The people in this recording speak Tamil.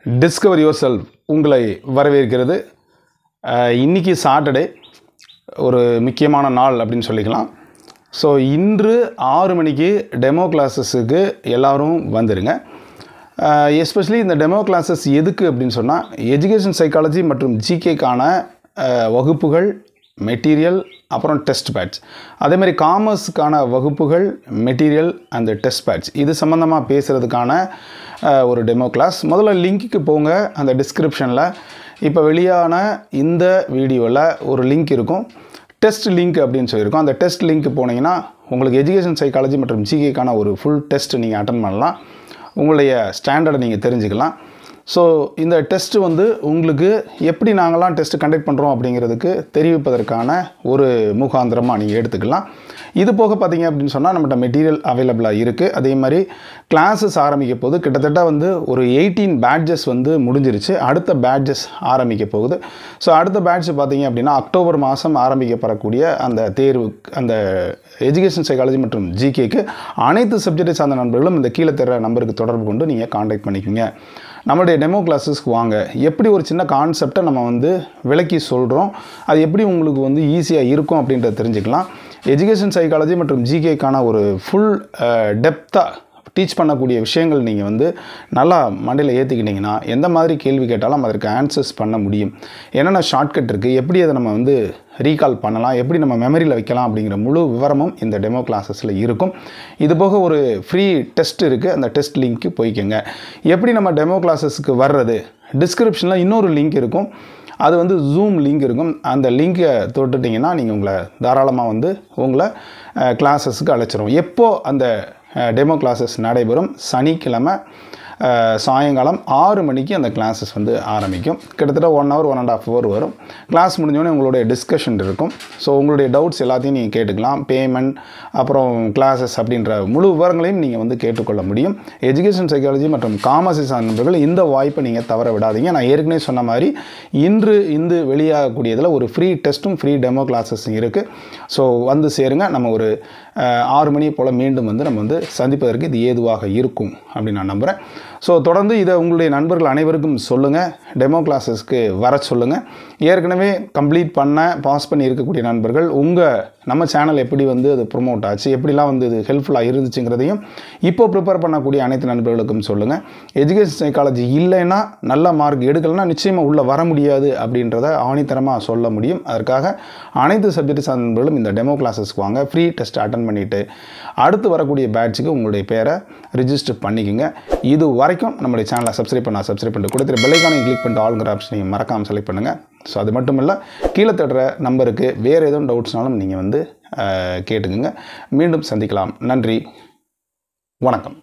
டிஸ்கவர் யுவர் செல்ஃப் உங்களை வரவேற்கிறது. இன்றைக்கி சாட்டர்டே, ஒரு முக்கியமான நாள் அப்படின்னு சொல்லிக்கலாம். ஸோ இன்று 6 மணிக்கு டெமோ கிளாஸஸுக்கு எல்லோரும் வந்துடுங்க. எஸ்பெஷலி இந்த டெமோ கிளாஸஸ் எதுக்கு அப்படின்னு சொன்னால், எஜுகேஷன் சைக்காலஜி மற்றும் ஜிகேக்கான வகுப்புகள், மெட்டீரியல், அப்புறம் டெஸ்ட் பேட்ச், அதேமாதிரி காமர்ஸுக்கான வகுப்புகள், மெட்டீரியல் அண்ட் டெஸ்ட் பேட்ச், இது சம்மந்தமாக பேசுகிறதுக்கான ஒரு டெமோ கிளாஸ். முதல்ல லிங்க்குக்கு போங்க. அந்த டிஸ்கிரிப்ஷனில் இப்போ வெளியான இந்த வீடியோவில் ஒரு லிங்க் இருக்கும், டெஸ்ட் லிங்க் அப்படின்னு சொல்லியிருக்கோம். அந்த டெஸ்ட் லிங்க் போனீங்கன்னா உங்களுக்கு எஜுகேஷன் சைக்காலஜி மற்றும் ஜிகேக்கான ஒரு ஃபுல் டெஸ்ட் நீங்கள் அட்டன் பண்ணலாம். உங்களுடைய ஸ்டாண்டர்டை நீங்கள் தெரிஞ்சுக்கலாம். ஸோ இந்த டெஸ்ட்டு உங்களுக்கு எப்படி நாங்களாம் டெஸ்ட்டு கண்டக்ட் பண்ணுறோம் அப்படிங்கிறதுக்கு தெரிவிப்பதற்கான ஒரு முகாந்திரமாக நீங்கள் எடுத்துக்கலாம். இது போக பார்த்தீங்க அப்படின்னு சொன்னால் நம்மகிட்ட மெட்டீரியல் அவைலபிளாக இருக்குது. அதே மாதிரி கிளாஸஸ் ஆரம்பிக்க போது கிட்டத்தட்ட ஒரு 18 பேட்சஸ் முடிஞ்சிருச்சு. அடுத்த பேட்சஸ் ஆரம்பிக்க போகுது. ஸோ அடுத்த பேட்ச் பார்த்தீங்க அப்படின்னா அக்டோபர் மாதம் ஆரம்பிக்கப்படக்கூடிய அந்த தேர்வு, அந்த எஜுகேஷன் சைக்காலஜி மற்றும் ஜிகேக்கு அனைத்து சப்ஜெக்டை சார்ந்த நண்பர்களும் இந்த கீழே தர நம்பருக்கு தொடர்பு கொண்டு நீங்கள் காண்டாக்ட் பண்ணிக்கோங்க. நம்மளுடைய டெமோ கிளாஸஸ்க்கு வாங்க. எப்படி ஒரு சின்ன கான்செப்டை நம்ம விளக்கி சொல்கிறோம், அது எப்படி உங்களுக்கு ஈஸியாக இருக்கும் அப்படின்றத தெரிஞ்சுக்கலாம். எஜுகேஷன் சைக்காலஜி மற்றும் ஜிகேக்கான ஒரு ஃபுல் டெப்த்தாக டீச் பண்ணக்கூடிய விஷயங்கள் நீங்கள் நல்லா மண்டையில் ஏற்றிக்கிட்டிங்கன்னா எந்த மாதிரி கேள்வி கேட்டாலும் அதற்கு ஆன்சர்ஸ் பண்ண முடியும். என்னென்ன ஷார்ட்கட் இருக்குது, எப்படி அதை நம்ம ரீகால் பண்ணலாம், எப்படி நம்ம மெமரியில் வைக்கலாம் அப்படிங்கிற முழு விவரமும் இந்த டெமோ கிளாஸஸில் இருக்கும். இது போக ஒரு ஃப்ரீ டெஸ்ட் இருக்குது. அந்த டெஸ்ட் லிங்க்கு போய்க்கோங்க. எப்படி நம்ம டெமோ கிளாஸஸ்க்கு வர்றது, டிஸ்கிரிப்ஷனில் இன்னொரு லிங்க் இருக்கும். அது ஜூம் லிங்க் இருக்கும். அந்த லிங்கை தொட்டுட்டிங்கன்னா நீங்கள் உங்களை தாராளமாக உங்களை கிளாஸஸ்க்கு அழைச்சிரும். எப்போது அந்த டெமோ கிளாஸஸ் நடைபெறும்? சனிக்கிழமை சாயங்காலம் 6 மணிக்கு அந்த கிளாஸஸ் ஆரம்பிக்கும். கிட்டத்தட்ட 1 hour 1.5 hour வரும். கிளாஸ் முடிஞ்சோடனே உங்களுடைய டிஸ்கஷன் இருக்கும். ஸோ உங்களுடைய டவுட்ஸ் எல்லாத்தையும் நீங்கள் கேட்டுக்கலாம். பேமெண்ட், அப்புறம் கிளாஸஸ் அப்படின்ற முழு விவரங்களையும் நீங்கள் கேட்டுக்கொள்ள முடியும். எஜுகேஷன் சைக்காலஜி மற்றும் காமர்ஸ் நண்பர்கள் இந்த வாய்ப்பை நீங்கள் தவற விடாதீங்க. நான் ஏற்கனவே சொன்ன மாதிரி இன்று வெளியாகக்கூடியதில் ஒரு ஃப்ரீ டெஸ்ட்டும் ஃப்ரீ டெமோ கிளாஸஸும் இருக்குது. ஸோ சேருங்க. நம்ம ஒரு 6 மணி போல் மீண்டும் நம்ம சந்திப்பதற்கு இது ஏதுவாக இருக்கும் அப்படின்னு நான் நம்புகிறேன். ஸோ தொடர்ந்து இதை உங்களுடைய நண்பர்கள் அனைவருக்கும் சொல்லுங்கள். டெமோ கிளாஸஸ்க்கு வர சொல்லுங்கள். ஏற்கனவே கம்ப்ளீட் பாஸ் பண்ணி இருக்கக்கூடிய நண்பர்கள் நம்ம சேனல் எப்படி அது ப்ரொமோட் ஆச்சு, எப்படிலாம் இது ஹெல்ப்ஃபுல்லாக இருந்துச்சுங்கிறதையும் இப்போ ப்ரிப்பேர் பண்ணக்கூடிய அனைத்து நண்பர்களுக்கும் சொல்லுங்கள். எஜுகேஷன் சைக்காலஜி இல்லைன்னா, நல்ல மார்க் எடுக்கலைன்னா நிச்சயமாக உள்ளே வர முடியாது அப்படின்றத ஆணித்தரமாக சொல்ல முடியும். அதற்காக அனைத்து சப்ஜெக்ட் சார்ந்த நண்பர்களும் இந்த டெமோ கிளாஸஸ்க்கு வாங்க. ஃப்ரீ டெஸ்ட் அட்டன் பண்ணிவிட்டு அடுத்து வரக்கூடிய பேட்சுக்கு உங்களுடைய பேரை ரிஜிஸ்டர் பண்ணிக்கோங்க. இது வரைக்கும் நம்மளுடைய சேனலை சப்ஸ்கிரைப் பண்ணிட்டு கொடுத்துரு பெல் ஐகானை கிளிக் பண்ணிட்டு ஆளுங்கிற ஆப்ஷனையும் மறக்காமல் செலக்ட் பண்ணுங்கள். ஸோ அது மட்டும் இல்லை, கீழே தட்டுற நம்பருக்கு வேறு எதுவும் டவுட்ஸ்னாலும் நீங்கள் கேட்டுக்குங்க. மீண்டும் சந்திக்கலாம். நன்றி, வணக்கம்.